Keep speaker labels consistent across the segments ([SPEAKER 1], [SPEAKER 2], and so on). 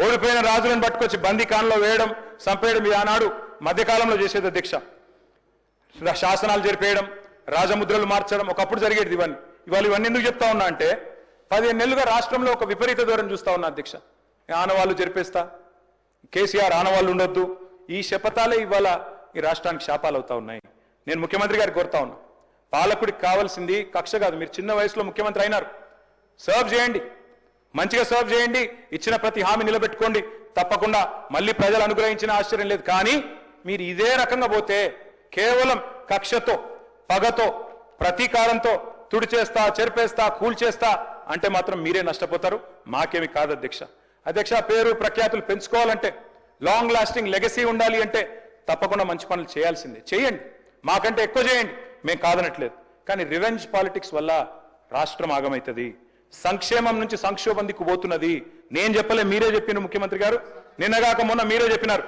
[SPEAKER 1] ఓడిపోయిన రాజులను పట్టుకొచ్చి బందీఖాన్లో వేయడం, చంపేయడం ఈ ఆనాడు మధ్యకాలంలో చేసేది అధ్యక్ష. శాసనాలు జరిపేయడం, రాజముద్రలు మార్చడం ఒకప్పుడు జరిగేది. ఇవాళ ఇవన్నీ ఎందుకు చెప్తా ఉన్నా అంటే 15 నెలలుగా రాష్ట్రంలో ఒక విపరీత ధోరణి చూస్తా ఉన్నా అధ్యక్ష. ఆనవాళ్ళు జరిపేస్తా, కేసీఆర్ ఆనవాళ్ళు ఉండొద్దు, ఈ శపథాలే ఇవాళ ఈ రాష్ట్రానికి శాపాలు అవుతా ఉన్నాయి. నేను ముఖ్యమంత్రి గారికి కోరుతా ఉన్నా, పాలకుడికి కావాల్సింది కక్ష కాదు. మీరు చిన్న వయసులో ముఖ్యమంత్రి అయినారు, సర్వ్ చేయండి, మంచిగా సర్వ్ చేయండి, ఇచ్చిన ప్రతి హామీ నిలబెట్టుకోండి, తప్పకుండా మళ్ళీ ప్రజలు అనుగ్రహించిన ఆశ్చర్యం లేదు. కానీ మీరు ఇదే రకంగా పోతే కేవలం కక్షతో, పగతో, ప్రతీకారంతో తుడిచేస్తా, చెరిపేస్తా, కూల్చేస్తా అంటే మాత్రం మీరే నష్టపోతారు, మాకేమి కాదు అధ్యక్ష. అధ్యక్ష, పేరు ప్రఖ్యాతులు పెంచుకోవాలంటే, లాంగ్ లాస్టింగ్ లెగసీ ఉండాలి అంటే తప్పకుండా మంచి పనులు చేయాల్సిందే. చేయండి, మాకంటే ఎక్కువ చేయండి, మేము కాదనట్లేదు. కానీ రివెంజ్ పాలిటిక్స్ వల్ల రాష్ట్రం ఆగమవుతుంది, సంక్షేమం నుంచి సంక్షోభం దిక్కు పోతున్నది. నేను చెప్పలే, మీరే చెప్పిన ముఖ్యమంత్రి గారు, నిన్నగాక మొన్న మీరే చెప్పినారు.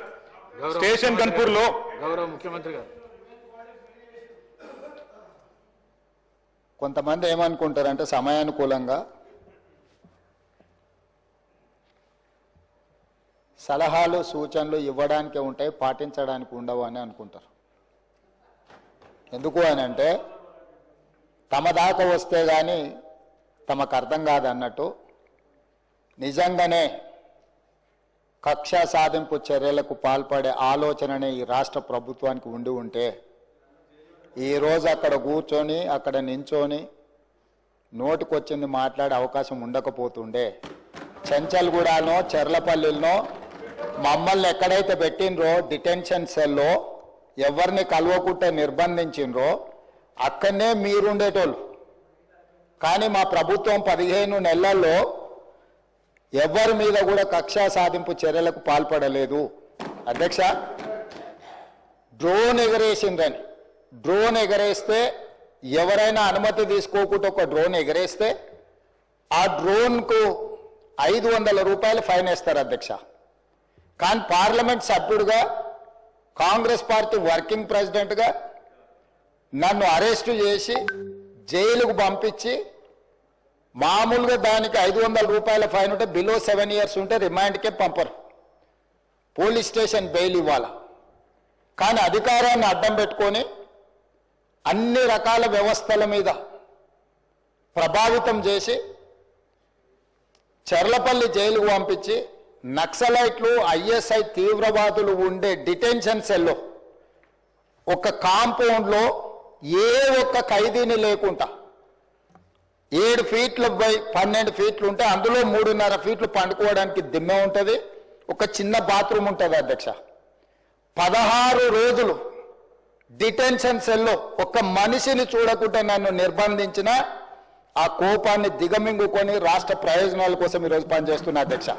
[SPEAKER 1] స్టేషన్ గన్పూర్లో
[SPEAKER 2] గౌరవ ముఖ్యమంత్రి గారు
[SPEAKER 3] కొంతమంది ఏమనుకుంటారంటే సమయానుకూలంగా సలహాలు సూచనలు ఇవ్వడానికి ఉంటాయి, పాటించడానికి ఉండవు అని అనుకుంటారు. ఎందుకు అని అంటే తమ దాకా వస్తే కానీ తమకు అర్థం కాదన్నట్టు నిజంగానే కక్ష సాధింపు చర్యలకు పాల్పడే ఆలోచననే ఈ రాష్ట్ర ప్రభుత్వానికి ఉండి ఉంటే ఈరోజు అక్కడ కూర్చొని అక్కడ నించొని నోటికొచ్చింది మాట్లాడే అవకాశం ఉండకపోతుండే. చెంచల్గూడనో చెర్లపల్లిలో మమ్మల్ని ఎక్కడైతే పెట్టినరో డిటెన్షన్ సెల్లో ఎవరిని కలవకుంటే నిర్బంధించినరో అక్కడనే మీరుండేటోళ్ళు. కానీ మా ప్రభుత్వం 15 నెలల్లో ఎవరి మీద కూడా కక్షా సాధింపు చర్యలకు పాల్పడలేదు. అధ్యక్ష, డ్రోన్ ఎగరేసిందని, డ్రోన్ ఎగరేస్తే ఎవరైనా అనుమతి తీసుకోకుండా ఒక డ్రోన్ ఎగరేస్తే ఆ డ్రోన్కు 500 రూపాయలు ఫైన్ వేస్తారు అధ్యక్ష. కానీ పార్లమెంట్ సభ్యుడిగా, కాంగ్రెస్ పార్టీ వర్కింగ్ ప్రెసిడెంట్గా నన్ను అరెస్టు చేసి జైలుకు పంపించి మామూలుగా దానికి 500 రూపాయల ఫైన్ ఉంటే బిలో 7 years ఉంటే రిమాండ్కే పంపరు, పోలీస్ స్టేషన్ బెయిల్ ఇవ్వాలి. కానీ అధికారాన్ని అడ్డం పెట్టుకొని అన్ని రకాల వ్యవస్థల మీద ప్రభావితం చేసి చెర్లపల్లి జైలుకు పంపించి నక్సలైట్లు, ఐఎస్ఐ తీవ్రవాదులు ఉండే డిటెన్షన్ సెల్లో ఒక కాంపౌండ్లో ఏ ఒక్క ఖైదీని లేకుండా 7 ఫీట్ల బై 12 ఫీట్లు ఉంటే అందులో 3.5 ఫీట్లు పండుకోవడానికి దిమ్మె ఉంటుంది, ఒక చిన్న బాత్రూమ్ ఉంటుంది అధ్యక్ష. 16 రోజులు డిటెన్షన్ సెల్లో ఒక్క మనిషిని చూడకుండా నన్ను నిర్బంధించిన ఆ కోపాన్ని దిగమింగుకొని రాష్ట్ర ప్రయోజనాల కోసం ఈరోజు పనిచేస్తున్నా అధ్యక్ష.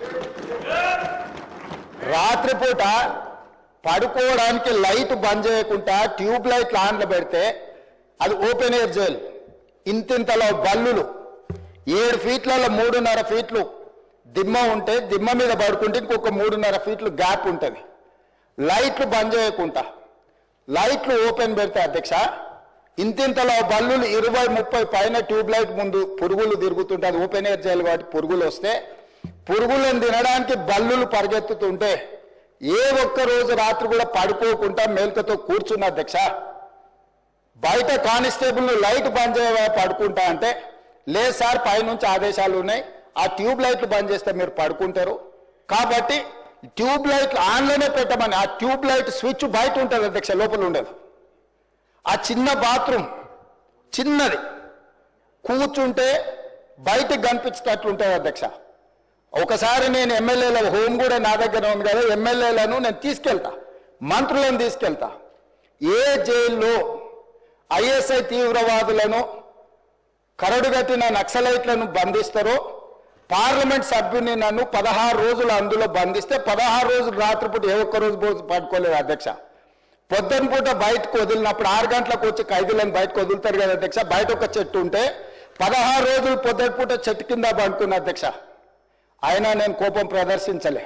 [SPEAKER 3] రాత్రిపూట పడుకోవడానికి లైట్ బంద్ చేయకుండా ట్యూబ్ లైట్లు ఆన్లో పెడితే అది ఓపెన్ ఎయిర్ జైల్, ఇంతింతలో బల్లులు, 7 ఫీట్లలో 3.5 ఫీట్లు దిమ్మ ఉంటే దిమ్మ మీద పడుకుంటే ఇంకొక 3.5 ఫీట్లు గ్యాప్ ఉంటుంది. లైట్లు బంద్ చేయకుండా లైట్లు ఓపెన్ పెడితే అధ్యక్ష ఇంతింతలో బల్లులు 20-30 పైన ట్యూబ్ లైట్ ముందు పురుగులు తిరుగుతుంటే అది ఓపెన్ ఎయిర్ జైలు కాబట్టి పురుగులు వస్తే పురుగులను తినడానికి బల్లులు పరిగెత్తుతుంటే ఏ ఒక్క రోజు రాత్రి కూడా పడుకోకుండా మేల్కతో కూర్చున్న అధ్యక్ష. బయట కానిస్టేబుల్ లైట్ బంద్ చేయవా పడుకుంటా అంటే లేదు సార్ పైనుంచి ఆదేశాలు ఉన్నాయి, ఆ ట్యూబ్ లైట్లు బంద్ చేస్తే మీరు పడుకుంటారు కాబట్టి ట్యూబ్ లైట్లు ఆన్లోనే పెట్టమని. ఆ ట్యూబ్ లైట్ స్విచ్ బయట ఉంటుంది అధ్యక్ష, లోపల ఉండదు. ఆ చిన్న బాత్రూమ్ చిన్నది, కూర్చుంటే బయటకు కనిపించేటట్లుంటుంది అధ్యక్ష. ఒకసారి నేను ఎమ్మెల్యేల హోమ్ కూడా నా దగ్గర ఉంది కదా, ఎమ్మెల్యేలను నేను తీసుకెళ్తా, మంత్రులను తీసుకెళ్తా. ఏ జైల్లో ఐఎస్ఐ తీవ్రవాదులను కరడుగట్టిన నక్సలైట్లను బంధిస్తారో పార్లమెంట్ సభ్యుని నన్ను 16 రోజులు అందులో బంధిస్తే 16 రోజులు రాత్రిపూట ఏ ఒక్క రోజు పట్టుకోలేదు అధ్యక్ష. పొద్దున పూట బయటకు వదిలినప్పుడు 6 గంటలకు వచ్చి ఖైదీలను బయటకు వదులుతారు కదా అధ్యక్ష. బయట ఒక చెట్టు ఉంటే 16 రోజులు పొద్దున పూట చెట్టు కింద పడుకున్న అధ్యక్ష. అయినా నేను కోపం ప్రదర్శించలే.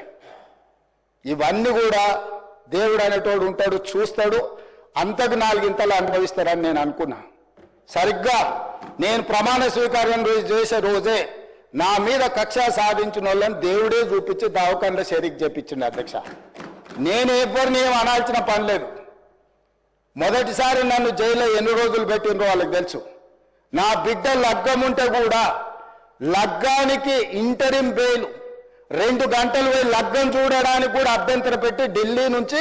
[SPEAKER 3] ఇవన్నీ కూడా దేవుడు అనేటోడు ఉంటాడు, చూస్తాడు, అంతకు 4 ఇంతలు అనుభవిస్తారని నేను అనుకున్నా. సరిగ్గా నేను ప్రమాణ స్వీకారం చేసే రోజే నా మీద కక్ష సాధించిన వాళ్ళని దేవుడే చూపించి దవాఖానలో షరీక్ చేపించిండు అధ్యక్ష. నేను ఎవరిని ఏం అనాల్సిన పని లేదు. మొదటిసారి నన్ను జైల్లో ఎన్ని రోజులు పెట్టిండ్రో వాళ్ళకి తెలుసు. నా బిడ్డ లగ్గం ఉంటే కూడా లగ్గానికి ఇంటరిం బెయిల్ 2 గంటలు పోయి లగ్గం చూడడానికి కూడా అభ్యంతరం పెట్టి ఢిల్లీ నుంచి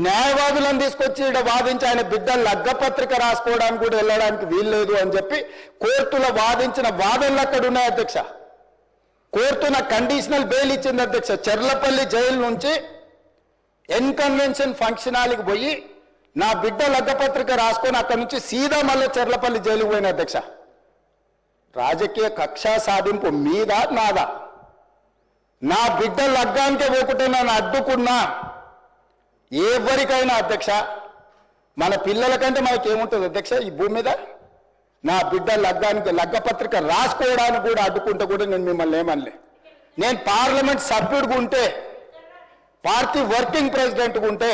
[SPEAKER 3] న్యాయవాదులను తీసుకొచ్చి ఇక్కడ వాదించి ఆయన బిడ్డ లగ్గపత్రిక రాసుకోవడానికి కూడా వెళ్ళడానికి వీల్లేదు అని చెప్పి కోర్టులో వాదించిన వాదనలు అక్కడ ఉన్నాయి అధ్యక్ష. కోర్టు నాకు కండిషనల్ బెయిల్ ఇచ్చింది అధ్యక్ష. చెర్లపల్లి జైలు నుంచి ఎన్కన్వెన్షన్ ఫంక్షన్ హాల్కి పోయి నా బిడ్డ లగ్గపత్రిక రాసుకొని అక్కడి నుంచి సీదా మళ్ళీ చెర్లపల్లి జైలుకు పోయిన అధ్యక్ష. రాజకీయ కక్ష సాధింపు మీద నాదా? నా బిడ్డ లగ్గానికే పోకుంటే నన్ను అడ్డుకున్నా ఎవరికైనా అధ్యక్ష, మన పిల్లల కంటే మనకేముంటుంది అధ్యక్ష ఈ భూమి మీద? నా బిడ్డ లగ్గానికి లగ్గపత్రిక రాసుకోవడానికి కూడా అడ్డుకుంటే కూడా నేను మిమ్మల్ని ఏమనలే. నేను పార్లమెంట్ సభ్యుడిగా ఉంటే, పార్టీ వర్కింగ్ ప్రెసిడెంట్గా ఉంటే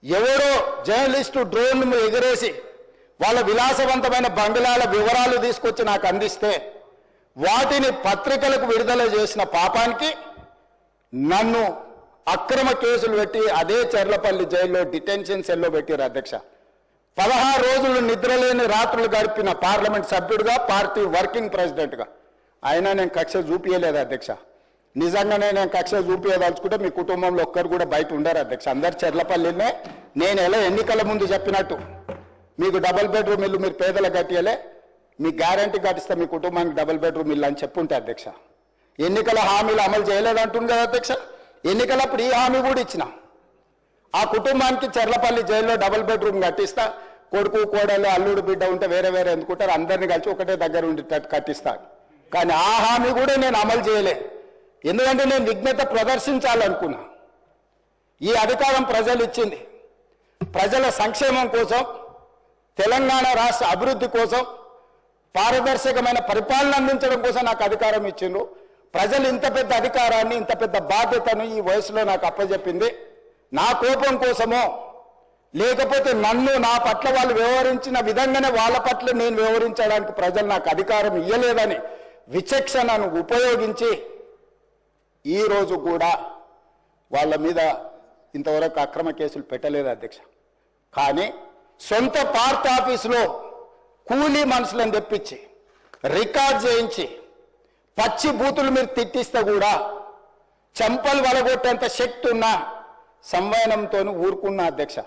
[SPEAKER 3] ఎవరో జర్నలిస్టు డ్రోన్ ఎగిరేసి వాళ్ళ విలాసవంతమైన బంగ్లాల వివరాలు తీసుకొచ్చి నాకు అందిస్తే వాటిని పత్రికలకు విడుదల చేసిన పాపానికి నన్ను అక్రమ కేసులు పెట్టి అదే చెర్లపల్లి జైల్లో డిటెన్షన్ సెల్లో పెట్టారు అధ్యక్ష. 16 రోజులు నిద్రలేని రాత్రులు గడిపిన పార్లమెంట్ సభ్యుడిగా, పార్టీ వర్కింగ్ ప్రెసిడెంట్గా అయినా నేను కక్ష చూపించలేదు అధ్యక్ష. నిజంగానే నేను కక్ష చూపించదలుచుకుంటే మీ కుటుంబంలో ఒక్కరు కూడా బయట ఉండరు అధ్యక్ష. అందరు చెర్లపల్లినే. నేను ఎలా ఎన్నికల ముందు చెప్పినట్టు మీకు డబుల్ బెడ్రూమ్ ఇల్లు మీరు పేదలకు కట్టియలే, మీ గ్యారంటీ కట్టిస్తే మీ కుటుంబానికి డబుల్ బెడ్రూమ్ ఇల్లు అని చెప్పుంటే అధ్యక్ష. ఎన్నికల హామీలు అమలు చేయలేదంటుంది కదా అధ్యక్ష. ఎన్నికలప్పుడు ఈ హామీ కూడా ఇచ్చిన. ఆ కుటుంబానికి చెర్లపల్లి జైల్లో డబుల్ బెడ్రూమ్ కట్టిస్తా, కొడుకు కోడలు అల్లుడు బిడ్డ ఉంటే వేరే వేరే ఎందుకుంటారు, అందరినీ కలిసి ఒకటే దగ్గర ఉండేటట్టు కట్టిస్తాను. కానీ ఆ హామీ కూడా నేను అమలు చేయలే. ఎందుకంటే నేను విఘ్నత ప్రదర్శించాలనుకున్నా. ఈ అధికారం ప్రజలు ఇచ్చింది ప్రజల సంక్షేమం కోసం, తెలంగాణ రాష్ట్ర అభివృద్ధి కోసం, పారదర్శకమైన పరిపాలన అందించడం కోసం నాకు అధికారం ఇచ్చిండ్రు. ప్రజలు ఇంత పెద్ద అధికారాన్ని, ఇంత పెద్ద బాధ్యతను ఈ వయసులో నాకు అప్పచెప్పింది నా కోపం కోసమో, లేకపోతే నన్ను నా పట్ల వాళ్ళు వ్యవహరించిన విధంగానే వాళ్ళ పట్ల నేను వ్యవహరించడానికి ప్రజలు నాకు అధికారం ఇవ్వలేదని విచక్షణను ఉపయోగించి ఈరోజు కూడా వాళ్ళ మీద ఇంతవరకు అక్రమ కేసులు పెట్టలేదు అధ్యక్ష. కానీ సొంత పార్టీ ఆఫీసులో కూలీ మనుషులను తెప్పించి రికార్డ్ చేయించి పచ్చి బూతులు మీరు తిట్టిస్తే కూడా చెంపలు వలగొట్టేంత శక్తి ఉన్నా సంవయనంతో ఊరుకున్నా అధ్యక్ష.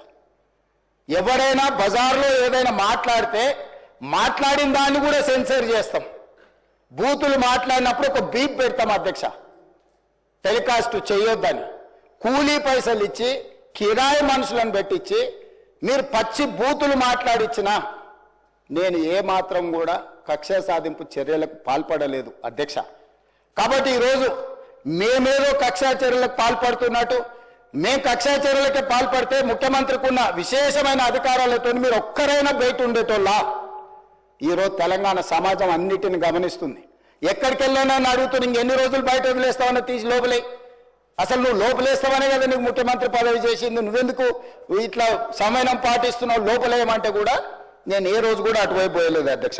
[SPEAKER 3] ఎవరైనా బజార్లో ఏదైనా మాట్లాడితే మాట్లాడిన దాన్ని కూడా సెన్సర్ చేస్తాం. బూతులు మాట్లాడినప్పుడు ఒక బీప్ పెడతాం అధ్యక్ష, టెలికాస్ట్ చేయొద్దని. కూలీ పైసలు ఇచ్చి కిరాయి మనుషులను పెట్టించి మీరు పచ్చి బూతులు మాట్లాడిచ్చినా నేను ఏమాత్రం కూడా కక్ష సాధింపు చర్యలకు పాల్పడలేదు అధ్యక్ష. కాబట్టి ఈరోజు మేమేదో కక్షా చర్యలకు పాల్పడుతున్నట్టు, మేము కక్షా చర్యలకే పాల్పడితే ముఖ్యమంత్రికి ఉన్న విశేషమైన అధికారాలతో మీరు ఒక్కరైనా బయట ఉండేటోళ్ళ? ఈరోజు తెలంగాణ సమాజం అన్నిటిని గమనిస్తుంది. ఎక్కడికి వెళ్ళానని అడుగుతున్నా, ఇంకెన్ని రోజులు బయట వదిలేస్తావన్నా తీసి లోపలే. అసలు నువ్వు లోపలేస్తావనే కదా నీకు ముఖ్యమంత్రి పదవి చేసింది, నువ్వెందుకు ఇట్లా సమయం పాటిస్తున్నావు లోపలేయమంటే కూడా నేను ఏ రోజు కూడా అటువైపు పోయలేదు అధ్యక్ష.